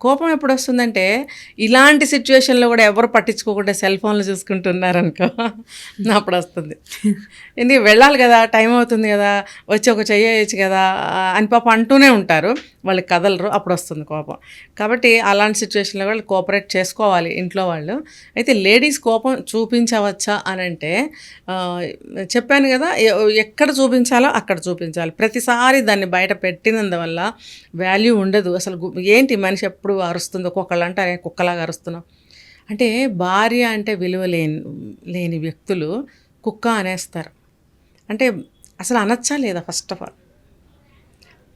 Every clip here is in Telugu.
కోపం ఎప్పుడొస్తుందంటే, ఇలాంటి సిట్యుయేషన్‌లో గూడా ఎవరు పట్టించుకోకుండా సెల్ ఫోన్‌లు చూసుకుంటున్నారనుకో అప్పుడొస్తుంది. ఎందుకు వెళ్ళాలి గదా! టైం అవుతుంది గదా! వచ్చి ఒక చెయ్యేయొచ్చు గదా! అని పాపం అంటూనే ఉంటారు. వాళ్ళు కదలరు. అప్పుడొస్తుంది కోపం. కాబట్టి అలాంటి సిట్యుయేషన్‌లో వాళ్ళు కోఆపరేట్ చేసుకోవాలి ఇంట్లో వాళ్ళు. అయితే లేడీస్ కోపం చూపించవచ్చా అనంటే చెప్పాను గదా! ఎక్కడ చూపించాలో అక్కడ చూపించాలి. ప్రతిసారి దాన్ని బయట పెట్టినందువల్ల వాల్యూ ఉండదు. అసలు ఏంటి మనిషి ఎప్పుడు అరుస్తుంది. ఒక్కొక్కళ్ళు అంటారే కుక్కలాగా అరుస్తున్నావు. అంటే భార్య అంటే విలువ లేని వ్యక్తులు కుక్క అనేస్తారు. అంటే అసలు అనచ్చా లేదా ఫస్ట్ ఆఫ్ ఆల్.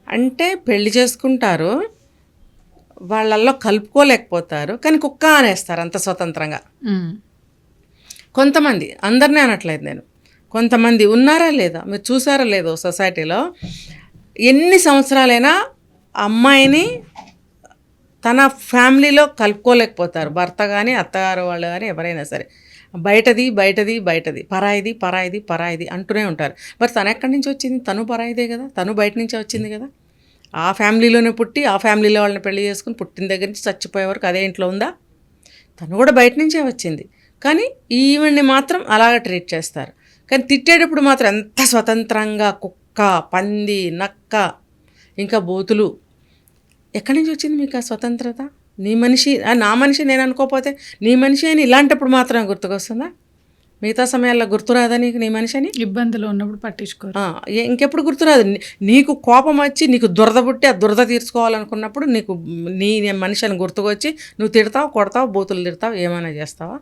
అంటే పెళ్లి చేసుకుంటారు. వాళ్ళల్లో కలుపుకోలేకపోతారు. కానీ కుక్క అనేస్తారు అంత స్వతంత్రంగా. కొంతమంది, అందరినీ అనట్లేదు నేను. కొంతమంది ఉన్నారా లేదా? మీరు చూసారా లేదో సొసైటీలో ఎన్ని సంవత్సరాలైనా అమ్మాయిని తన ఫ్యామిలీలో కలుపుకోలేకపోతారు. భర్త కానీ, అత్తగారు వాళ్ళు కానీ ఎవరైనా సరే. బయటది బయటది బయటది, పరాయిది పరాయిది పరాయిది అంటూనే ఉంటారు. మరి తను ఎక్కడి నుంచి వచ్చింది? తను పరాయిదే కదా, తను బయట నుంచే వచ్చింది కదా. ఆ ఫ్యామిలీలోనే పుట్టి ఆ ఫ్యామిలీలో వాళ్ళని పెళ్లి చేసుకుని పుట్టిన దగ్గర నుంచి చచ్చిపోయే వరకు అదే ఇంట్లో ఉందా? తను కూడా బయట నుంచే వచ్చింది. కానీ ఈవిడ్ని మాత్రం అలాగ ట్రీట్ చేస్తారు. కానీ తిట్టేటప్పుడు మాత్రం ఎంత స్వతంత్రంగా కుక్క, పంది, నక్క, ఇంకా బూతులు. ఎక్కడి నుంచి వచ్చింది మీకు ఆ స్వతంత్రత? నీ మనిషి నా మనిషి నేను అనుకోకపోతే నీ మనిషి అని ఇలాంటప్పుడు మాత్రమే గుర్తుకొస్తుందా? మిగతా సమయాల్లో గుర్తురాదా నీకు నీ మనిషి అని? ఇబ్బందులు ఉన్నప్పుడు పట్టించుకోరు. ఇంకెప్పుడు గుర్తురాదు. నీకు కోపం వచ్చి నీకు దురద పుట్టి ఆ దురద తీర్చుకోవాలనుకున్నప్పుడు నీకు నీ మనిషి అని గుర్తుకొచ్చి నువ్వు తిడతావు, కొడతావు, బూతులు తిడతావు, ఏమైనా చేస్తావా?